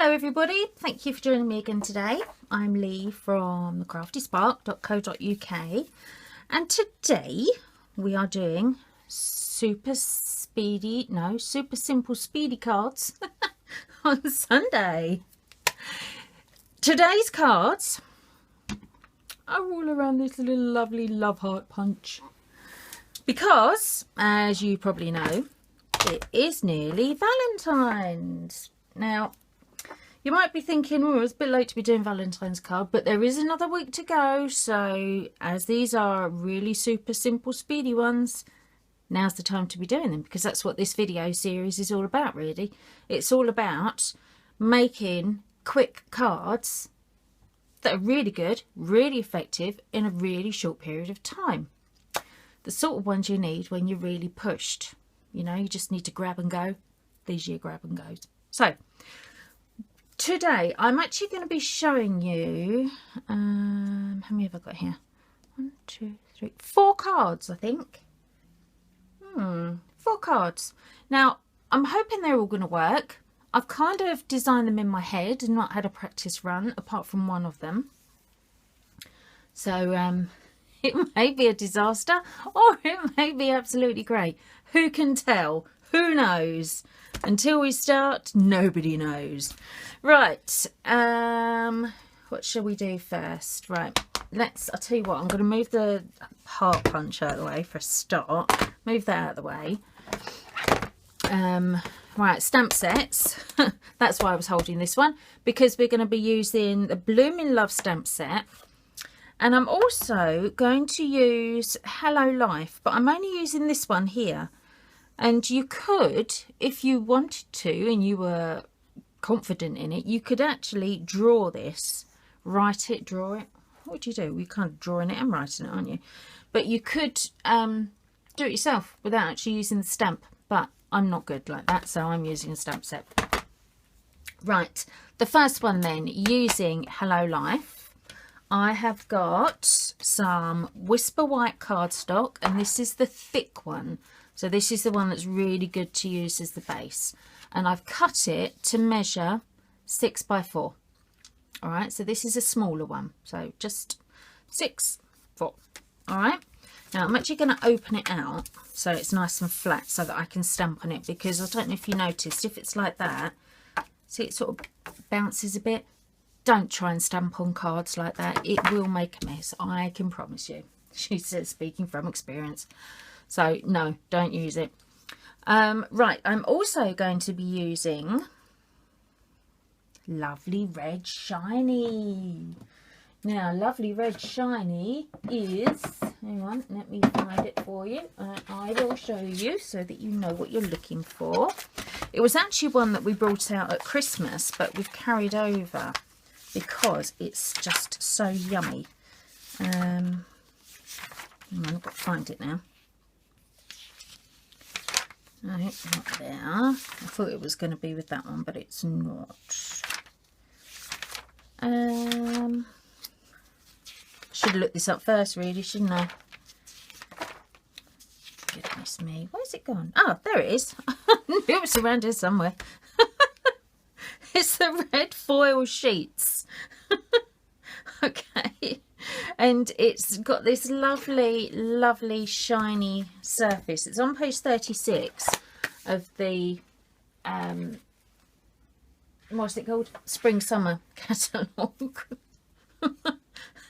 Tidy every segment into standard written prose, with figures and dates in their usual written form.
Hello everybody, thank you for joining me again today. I'm Lee from thecraftyspark.co.uk and today we are doing super simple speedy cards on Sunday. Today's cards are all around this little lovely love heart punch because, as you probably know, it is nearly Valentine's. Now, you might be thinking, oh, it's a bit late to be doing Valentine's card, but there is another week to go. So as these are really super simple, speedy ones, now's the time to be doing them, because that's what this video series is all about, really. It's all about making quick cards that are really good, really effective in a really short period of time. The sort of ones you need when you're really pushed. You know, you just need to grab and go. These are your grab and goes. So today, I'm actually going to be showing you, how many have I got here? 1, 2, 3, 4 cards, I think. 4 cards. Now, I'm hoping they're all going to work. I've kind of designed them in my head and not had a practice run, apart from one of them. So, it may be a disaster, or it may be absolutely great. Who can tell? Who knows? Until we start, nobody knows. Right, what shall we do first? Right, I'll tell you what, I'm going to move the heart punch out of the way for a start. Move that out of the way. Right, stamp sets. That's why I was holding this one, because we're going to be using the Bloomin' Love stamp set. And I'm also going to use Hello Life, but I'm only using this one here. And you could, if you wanted to and you were confident in it, you could actually draw this, write it, draw it. What do? You're kind of drawing it and writing it, aren't you? But you could do it yourself without actually using the stamp. But I'm not good like that, so I'm using a stamp set. Right, the first one then, using Hello Life. I have got some Whisper White cardstock, and this is the thick one. So this is the one that's really good to use as the base. And I've cut it to measure 6 by 4. All right, so this is a smaller one. So just 6, 4. All right. Now I'm actually going to open it out so it's nice and flat so that I can stamp on it, because I don't know if you noticed, if it's like that, see it sort of bounces a bit. Don't try and stamp on cards like that. It will make a mess. I can promise you. She says, speaking from experience. So no, don't use it. Right, I'm also going to be using Lovely Red Shiny. Now, Lovely Red Shiny is, hang on, let me find it for you. I will show you so that you know what you're looking for. It was actually one that we brought out at Christmas, but we've carried over because it's just so yummy. Hang on, I've got to find it now. No, not there. I thought it was going to be with that one, but it's not. Should have looked this up first, really, shouldn't I? Goodness me, where's it gone? Oh, there it is. I knew it was around here somewhere. It's the red foil sheets. Okay. And it's got this lovely, lovely shiny surface. It's on page 36 of the, what's it called? Spring Summer catalogue.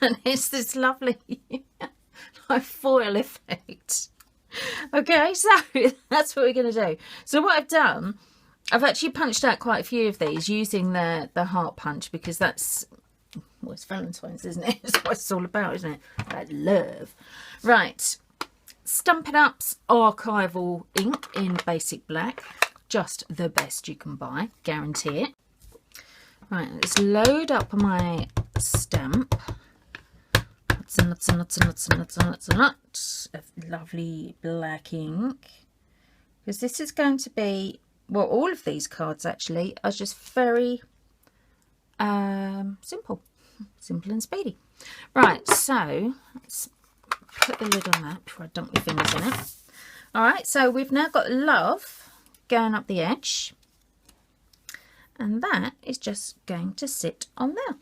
And it's this lovely like foil effect. Okay, so that's what we're going to do. So what I've done, I've actually punched out quite a few of these using the heart punch, because that's, well, it's Valentine's, isn't it? That's what it's all about, isn't it? About love. Right. Stampin' Up's archival ink in basic black. Just the best you can buy. Guarantee it. Right, let's load up my stamp. Lots and lots and lots and lots and lots and lots and lots of lovely black ink. Because this is going to be, well, all of these cards actually are just very simple and speedy. Right, so let's put the lid on that before I dump my fingers in it. All right, so we've now got love going up the edge, And that is just going to sit on there.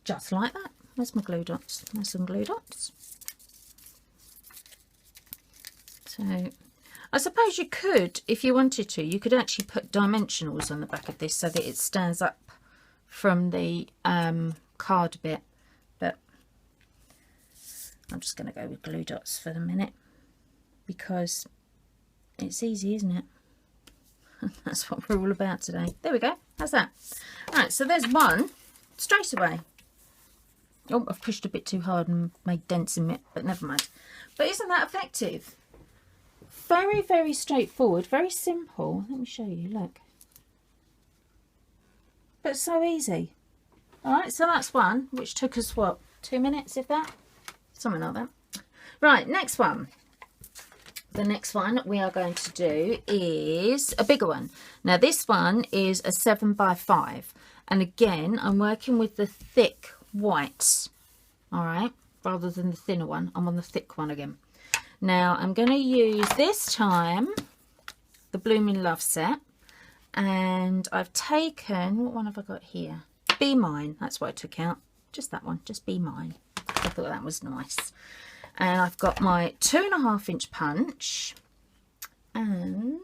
Just like that. There's my glue dots. There's some glue dots. So I suppose you could, if you wanted to, you could actually put dimensionals on the back of this so that it stands up from the card bit. But I'm just going to go with glue dots for the minute because it's easy, isn't it? That's what we're all about today. There we go. How's that? Right, so there's one straight away. Oh, I've pushed a bit too hard and made dents in it, but never mind. But isn't that effective? Very, very straightforward, very simple. Let me show you, look. But so easy. All right, so that's one, which took us, what, 2 minutes, if that? Something like that. Right, next one. The next one we are going to do is a bigger one. Now, this one is a 7x5. And again, I'm working with the thick whites, all right, rather than the thinner one. I'm on the thick one again. Now, I'm going to use this time the Blooming Love set. And I've taken, what one have I got here? Be Mine. That's what I took out. Just that one. Just Be Mine. I thought that was nice. And I've got my 2.5 inch punch and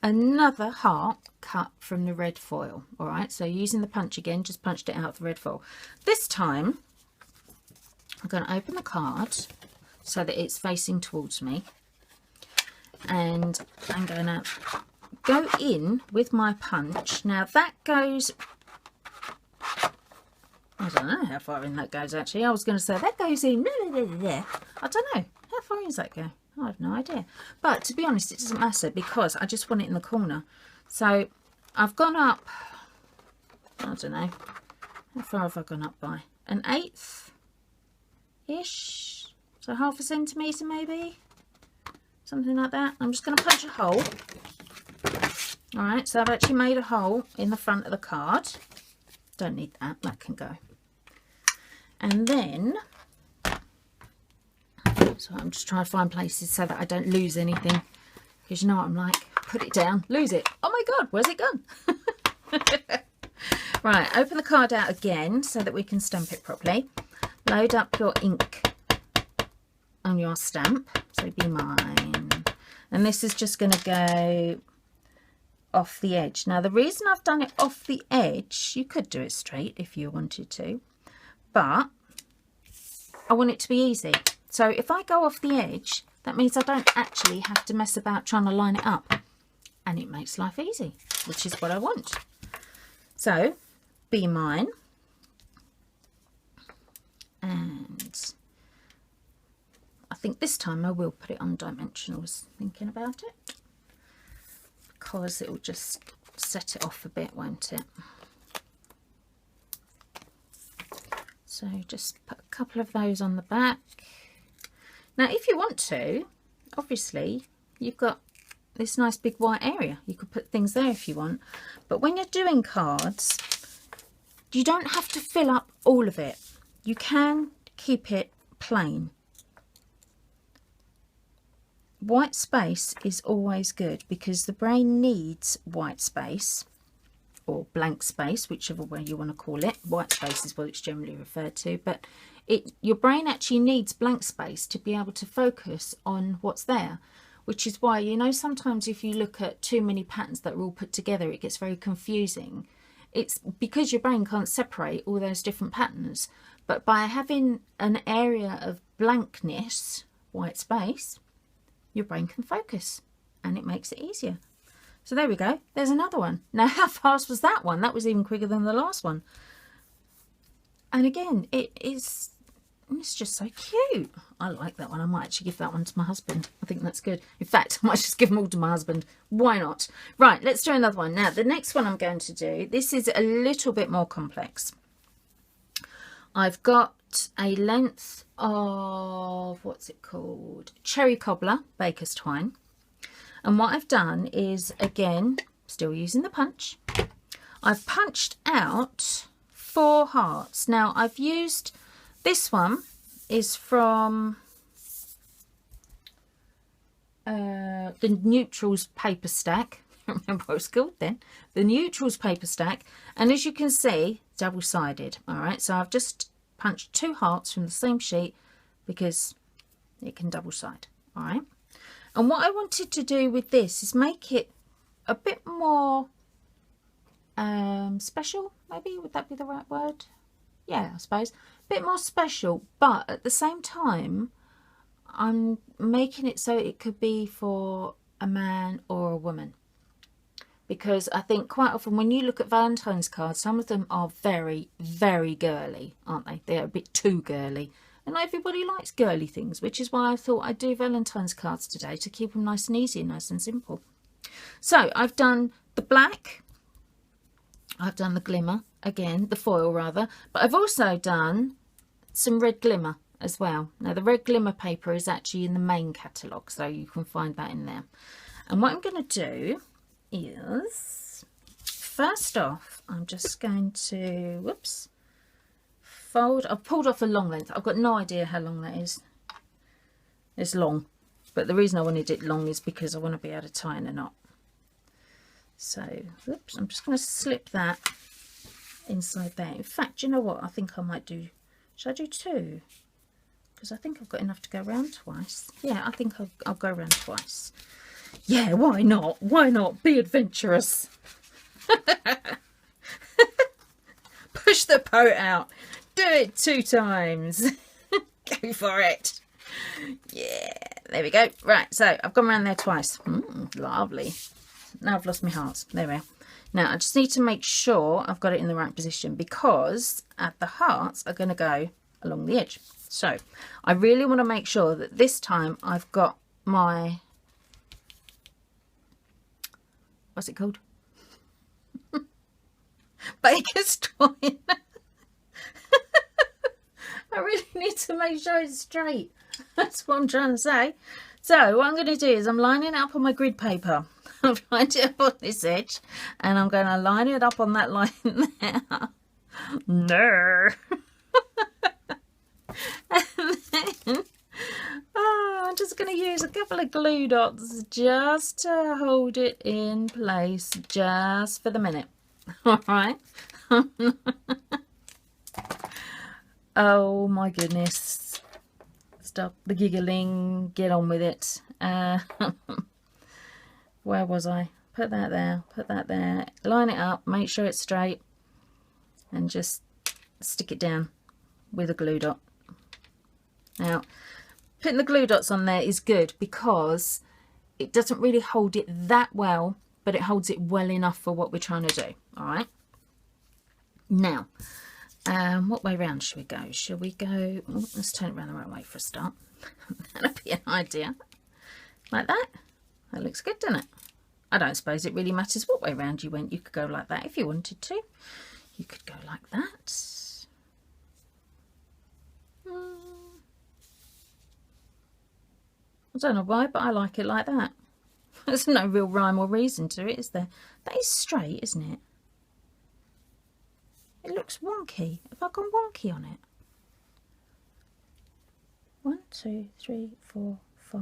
another heart cut from the red foil. All right, so using the punch again, just punched it out of the red foil. This time, I'm going to open the card so that it's facing towards me. And I'm going to go in with my punch. Now that goes, I don't know how far in that goes actually. I was going to say that goes in, I don't know. How far in does that go? I have no idea. But to be honest, it doesn't matter because I just want it in the corner. So I've gone up, I don't know. How far have I gone up by? 1/8-ish. So 1/2 centimetre maybe. Something like that. I'm just going to punch a hole. Alright, so I've actually made a hole in the front of the card. Don't need that, that can go. And then, so I'm just trying to find places so that I don't lose anything. Because you know what I'm like, put it down, lose it. Oh my God, where's it gone? Right, open the card out again so that we can stamp it properly. Load up your ink on your stamp. So Be Mine. And this is just going to go off the edge. Now the reason I've done it off the edge, you could do it straight if you wanted to, but I want it to be easy. So if I go off the edge, that means I don't actually have to mess about trying to line it up, and it makes life easy, which is what I want. So Be Mine, and I think this time I will put it on dimensionals, thinking about it, because it will just set it off a bit, won't it? So just put a couple of those on the back. Now if you want to, obviously you've got this nice big white area, you could put things there if you want, but when you're doing cards you don't have to fill up all of it. You can keep it plain. White space is always good because the brain needs white space or blank space, whichever way you want to call it. White space is what it's generally referred to, but your brain actually needs blank space to be able to focus on what's there, which is why, you know, sometimes if you look at too many patterns that are all put together, it gets very confusing. It's because your brain can't separate all those different patterns, but by having an area of blankness, white space, your brain can focus and it makes it easier. So there we go. There's another one. Now, how fast was that one? That was even quicker than the last one. And again, it's just so cute. I like that one. I might actually give that one to my husband. I think that's good. In fact, I might just give them all to my husband. Why not? Right, let's do another one. Now, the next one I'm going to do, this is a little bit more complex. I've got a length of, what's it called? Cherry Cobbler Baker's Twine. And what I've done is, again, still using the punch, I've punched out 4 hearts. Now, I've used, this one is from the Neutrals paper stack. remember what it's called then. The neutrals paper stack. And as you can see, double-sided. All right, so I've just punched 2 hearts from the same sheet because it can double-side. All right. And what I wanted to do with this is make it a bit more special, maybe. Would that be the right word? Yeah, I suppose. A bit more special, but at the same time, I'm making it so it could be for a man or a woman. Because I think quite often when you look at Valentine's cards, some of them are very, very girly, aren't they? They're a bit too girly. And not everybody likes girly things, which is why I thought I'd do Valentine's cards today to keep them nice and easy and nice and simple. So I've done the black, I've done the glimmer, again, the foil rather, but I've also done some red glimmer as well. Now the red glimmer paper is actually in the main catalogue, so you can find that in there. And what I'm going to do is, first off, I'm just going to, whoops, fold. I've pulled off a long length. I've got no idea how long that is. It's long, but the reason I wanted it long is because I want to be able to tie in a knot. So, whoops, I'm just going to slip that inside there. In fact, you know what? I think I might do, should I do 2? Because I think I've got enough to go around twice. Yeah, I think I'll go around twice. Yeah, why not? Why not? Be adventurous. Push the boat out. Do it 2 times. Go for it. Yeah, there we go. Right, so I've gone around there twice. Lovely. Now I've lost my hearts. There we are. Now I just need to make sure I've got it in the right position, because the hearts are going to go along the edge. So I really want to make sure that this time I've got my, what's it called? Baker's twine. I really need to make sure it's straight. That's what I'm trying to say. So what I'm going to do is I'm lining it up on my grid paper. I've lined it up on this edge, and I'm going to line it up on that line there. No. And then, I'm just going to use a couple of glue dots just to hold it in place just for the minute. All right. Oh my goodness. Stop the giggling. Get on with it. Where was I? Put that there. Put that there. Line it up. Make sure it's straight. And just stick it down with a glue dot. Now, putting the glue dots on there is good because it doesn't really hold it that well, but it holds it well enough for what we're trying to do. All right. Now, what way round should we go? Shall we go? Oh, let's turn it around the right way for a start. That'll be an idea. Like that. That looks good, doesn't it? I don't suppose it really matters what way round you went. You could go like that if you wanted to. You could go like that. I don't know why, but I like it like that. There's no real rhyme or reason to it, is there? That is straight, isn't it? It looks wonky. Have I gone wonky on it? 1, 2, 3, 4, 5,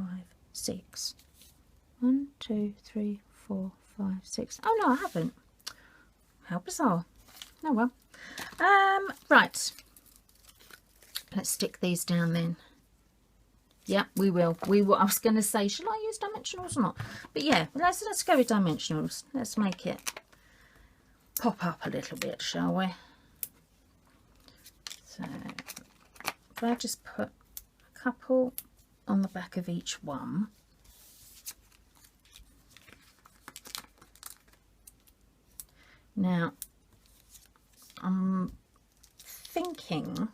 6. 1, 2, 3, 4, 5, 6. Oh no, I haven't. How bizarre. Oh well. Right. Let's stick these down then. Yeah, we will. We will. I was going to say, shall I use dimensionals or not? But yeah, let's go with dimensionals. Let's make it pop up a little bit, shall we? So, if I just put a couple on the back of each one. Now, I'm thinking,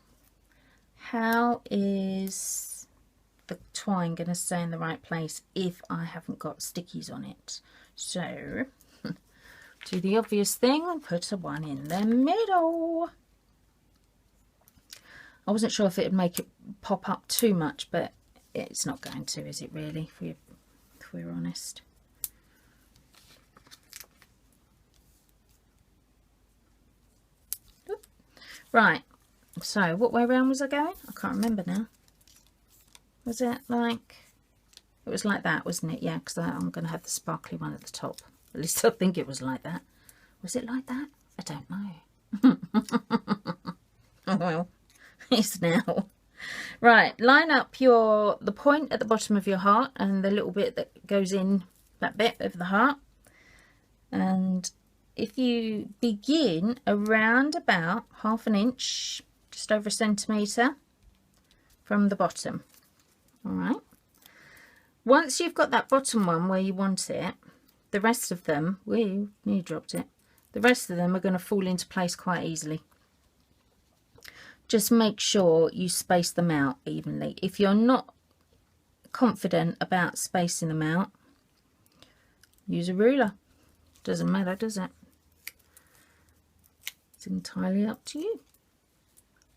how is the twine going to stay in the right place if I haven't got stickies on it? So, do the obvious thing and put a one in the middle. I wasn't sure if it would make it pop up too much, but it's not going to, is it really, if we're honest? Right, so what way round was I going? I can't remember now. Was it like, it was like that, wasn't it? Yeah, because I'm going to have the sparkly one at the top. At least I think it was like that. Was it like that? I don't know. Oh well, it's now. Right, line up the point at the bottom of your heart and the little bit that goes in, that bit of the heart. And if you begin around about 1/2 inch, just over 1 centimetre from the bottom. All right. Once you've got that bottom one where you want it, the rest of them, you dropped it. The rest of them are going to fall into place quite easily. Just make sure you space them out evenly. If you're not confident about spacing them out, use a ruler. Doesn't matter, does it? It's entirely up to you.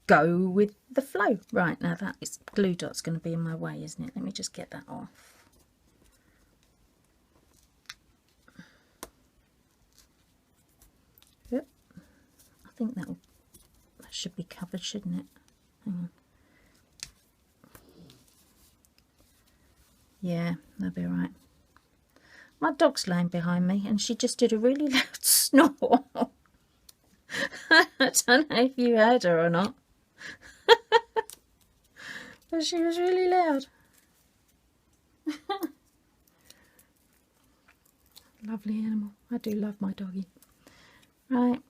Go with the flow. Right, now that is glue dot's going to be in my way, isn't it? Let me just get that off. Yep. I think that should be covered, shouldn't it? Hang on. Yeah, that'll be all right. My dog's laying behind me and she just did a really loud snore. I don't know if you heard her or not. But she was really loud. Lovely animal. I do love my doggy. Right.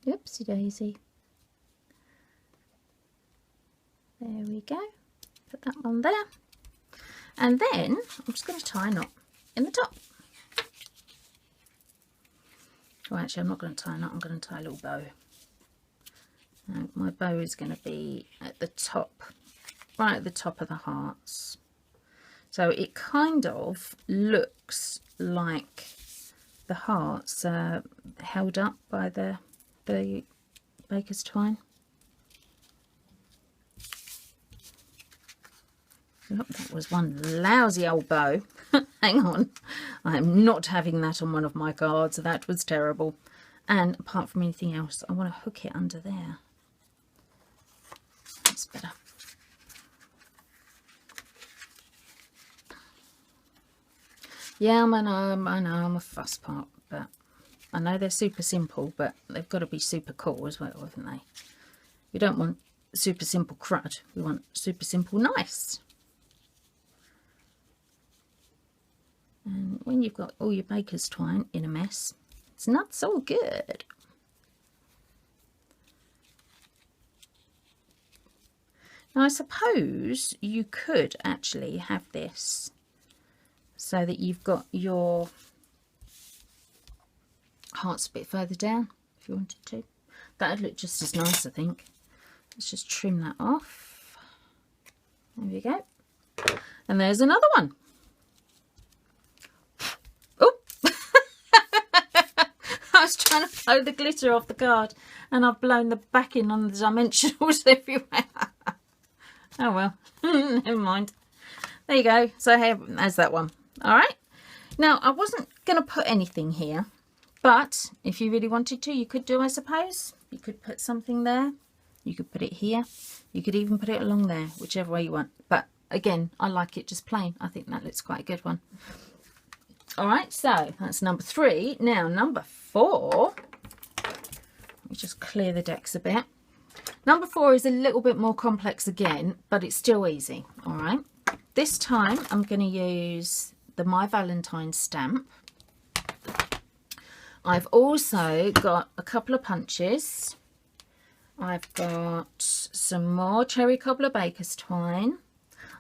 Oopsie daisy. There we go. Put that one there. And then I'm just going to tie a knot in the top. Oh, actually, I'm not going to tie a knot. I'm going to tie a little bow. And my bow is going to be at the top, right at the top of the hearts. So it kind of looks like the hearts are held up by the baker's twine. Yep, that was one lousy old bow. Hang on, I am not having that on one of my cards. That was terrible. And apart from anything else, I want to hook it under there. That's better. Yeah, I know I'm a fuss pot, but I know they're super simple, but they've got to be super cool as well, haven't they? We don't want super simple crud. We want super simple nice. And when you've got all your baker's twine in a mess, it's not so good. Now, I suppose you could actually have this so that you've got your hearts a bit further down if you wanted to. That would look just as nice, I think. Let's just trim that off. There we go. And there's another one. Oh! I was trying to blow the glitter off the card and I've blown the backing on the dimensionals everywhere. Oh well, never mind. There you go. So there's that one. All right. Now, I wasn't going to put anything here, but if you really wanted to, you could do, I suppose. You could put something there. You could put it here. You could even put it along there, whichever way you want. But again, I like it just plain. I think that looks quite a good one. All right, so that's number 3. Now, number 4. Let me just clear the decks a bit. Number 4 is a little bit more complex again, but it's still easy. All right. This time, I'm going to use the My Valentines stamp. I've also got a couple of punches. I've got some more cherry cobbler baker's twine.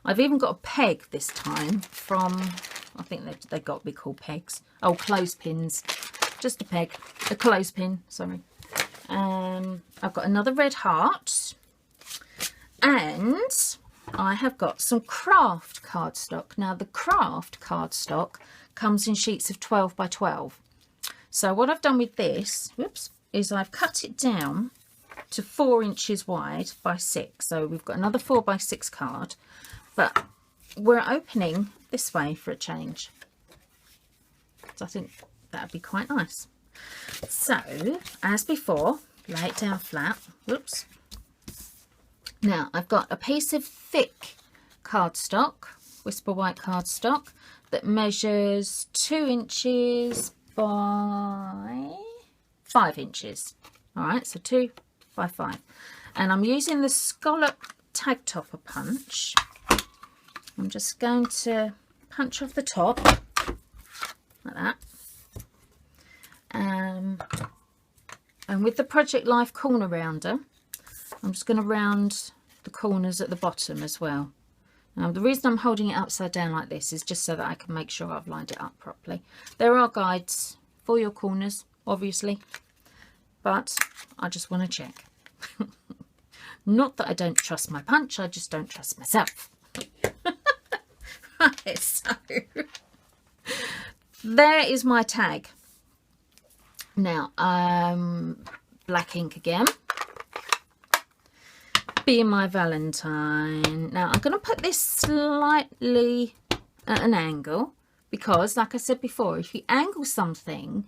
I've even got a peg this time from, I think they've got to be called pegs. Oh, clothespins. Just a peg. A clothespin, sorry. I've got another red heart. And I have got some craft cardstock. Now, the craft cardstock comes in sheets of 12 by 12. So what I've done with this, whoops, is I've cut it down to 4 inches wide by 6. So we've got another 4 by 6 card, but we're opening this way for a change. So I think that would be quite nice. So as before, lay it down flat. Whoops. Now I've got a piece of thick cardstock, Whisper White cardstock. that measures 2 inches by 5 inches. All right, so 2 by 5. And I'm using the scallop tag topper punch. I'm just going to punch off the top like that. And with the Project Life corner rounder, I'm just going to round the corners at the bottom as well. Now, the reason I'm holding it upside down like this is just so that I can make sure I've lined it up properly. There are guides for your corners, obviously, but I just want to check. Not that I don't trust my punch, I just don't trust myself. Right, so there is my tag. Now, black ink again. Being my Valentine. Now, I'm going to put this slightly at an angle because, like I said before, if you angle something,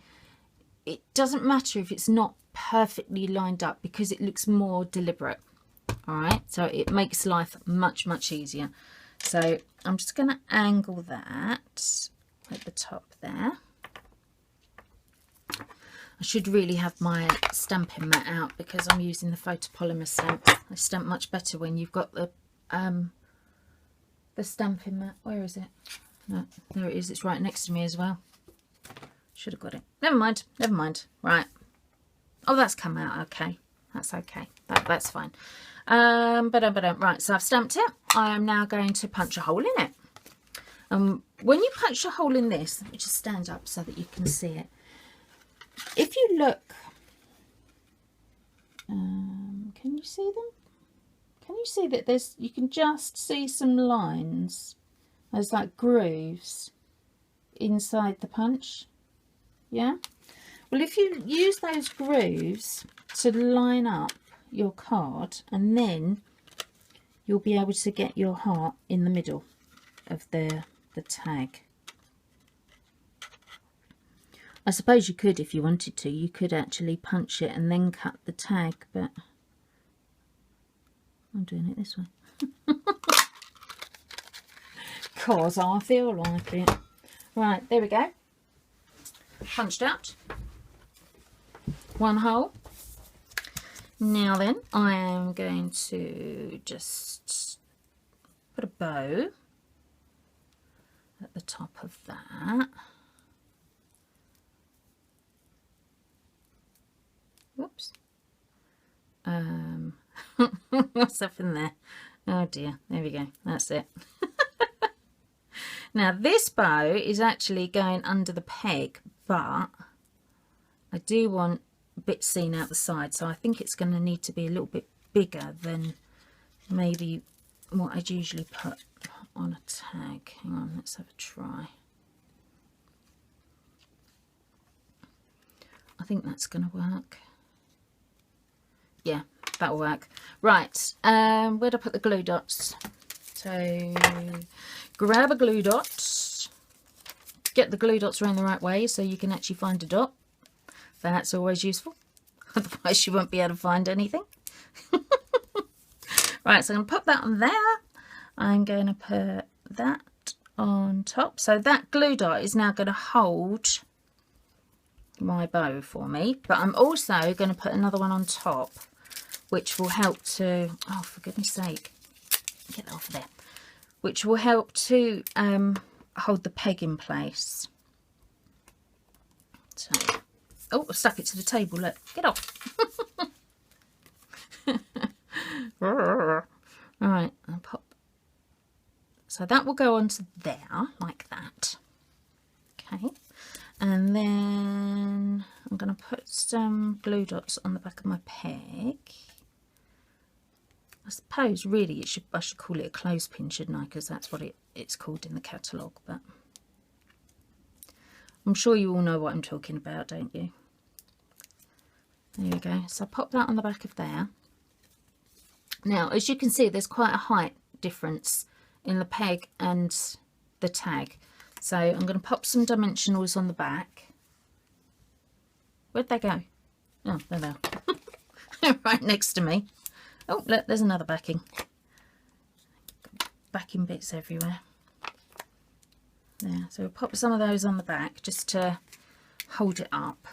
it doesn't matter if it's not perfectly lined up because it looks more deliberate. All right, so it makes life much, much easier. So I'm just going to angle that at the top there. I should really have my stamping mat out because I'm using the photopolymer stamp. They stamp much better when you've got the stamping mat. Where is it? No, there it is. It's right next to me as well. Should have got it. Never mind. Never mind. Right. Oh, that's come out. Okay. That's okay. That's fine. Right. So I've stamped it. I am now going to punch a hole in it. When you punch a hole in this, let me just stand up so that you can see it. If you look, can you see them? Can you see that there's, you can just see some lines, there's like grooves inside the punch, yeah? Well, if you use those grooves to line up your card, and then you'll be able to get your heart in the middle of the tag. I suppose you could, if you wanted to, you could actually punch it and then cut the tag, but I'm doing it this way. Because I feel like it. Right, there we go. Punched out. One hole. Now then, I am going to just put a bow at the top of that. Whoops. What's up in there? Oh dear, there we go, that's it. Now this bow is actually going under the peg, but I do want a bit seen out the side, so I think it's going to need to be a little bit bigger than maybe what I'd usually put on a tag. Hang on, let's have a try. I think that's going to work. Yeah, that'll work. Right, where'd I put the glue dots? So grab a glue dot, get the glue dots around the right way so you can actually find a dot. That's always useful, otherwise you won't be able to find anything. Right, so I'm going to pop that on there. I'm going to put that on top. So that glue dot is now going to hold my bow for me, but I'm also going to put another one on top, which will help to, oh for goodness sake, get that off of there, which will help to hold the peg in place. So, oh, I've stuck it to the table, look, get off. Right, I'll pop, so that will go onto there like that. Okay, and then I'm going to put some glue dots on the back of my peg. I suppose really I should call it a clothespin, shouldn't I? Because that's what it's called in the catalogue. But I'm sure you all know what I'm talking about, don't you? There we go. So I pop that on the back of there. Now, as you can see, there's quite a height difference in the peg and the tag. So I'm going to pop some dimensionals on the back. Where'd they go? Oh, there they are. Right next to me. Oh, look, there's another backing. Backing bits everywhere. There, so we'll pop some of those on the back just to hold it up.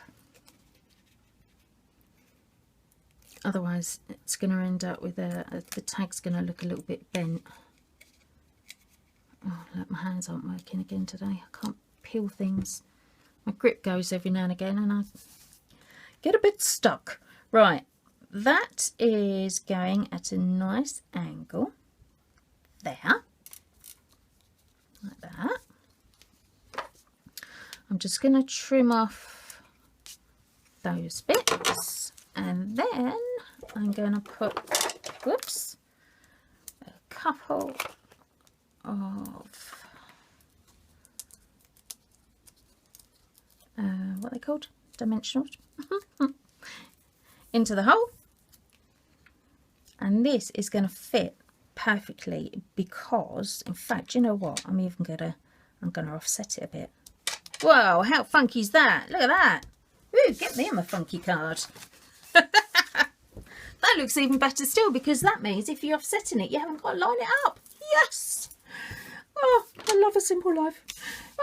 Otherwise it's going to end up with the tag's going to look a little bit bent. Oh, look, my hands aren't working again today. I can't peel things. My grip goes every now and again and I get a bit stuck. Right, that is going at a nice angle there, like that. I'm just going to trim off those bits, and then I'm going to put, whoops, a couple of what are they called? Dimensionals into the hole, and this is going to fit perfectly because, in fact, you know what? I'm going to offset it a bit. Whoa! How funky is that? Look at that! Ooh, get me a funky card. That looks even better still, because that means if you're offsetting it, you haven't got to line it up. Yes! Oh, I love a simple life.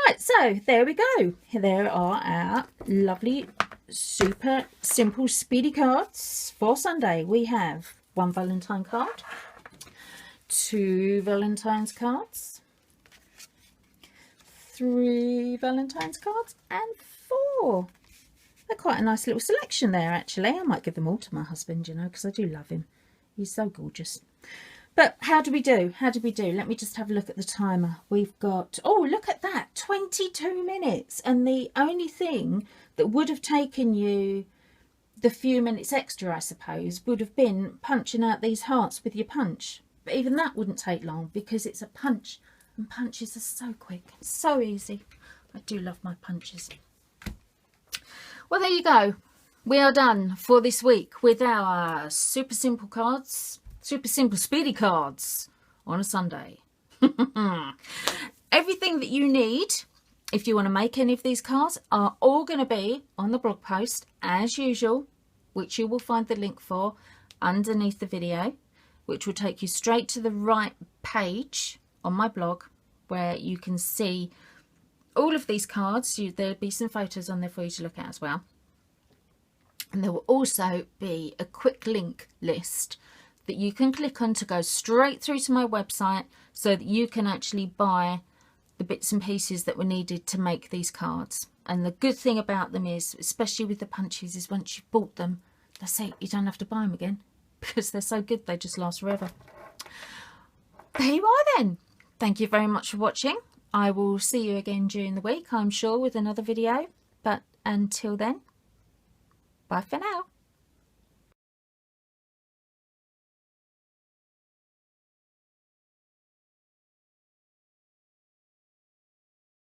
Right, so there we go. There are our lovely, super simple Speedy cards for Sunday. We have 1 Valentine card, 2 Valentine's cards, 3 Valentine's cards, and 4. They're quite a nice little selection there, actually. I might give them all to my husband, you know, because I do love him. He's so gorgeous. But how do we do? How did we do? Let me just have a look at the timer. We've got, oh, look at that, 22 minutes. And the only thing that would have taken you the few minutes extra, I suppose, would have been punching out these hearts with your punch. But even that wouldn't take long because it's a punch. And punches are so quick, so easy. I do love my punches. Well, there you go. We are done for this week with our super simple cards, super simple Speedy cards on a Sunday. Everything that you need, if you want to make any of these cards, are all going to be on the blog post as usual, which you will find the link for underneath the video, which will take you straight to the right page on my blog where you can see all of these cards. There'll be some photos on there for you to look at as well. And there will also be a quick link list that you can click on to go straight through to my website so that you can actually buy the bits and pieces that were needed to make these cards. And the good thing about them is, especially with the punches, is once you've bought them, that's it, you don't have to buy them again because they're so good, they just last forever. There you are then. Thank you very much for watching. I will see you again during the week, I'm sure, with another video. But until then, bye for now.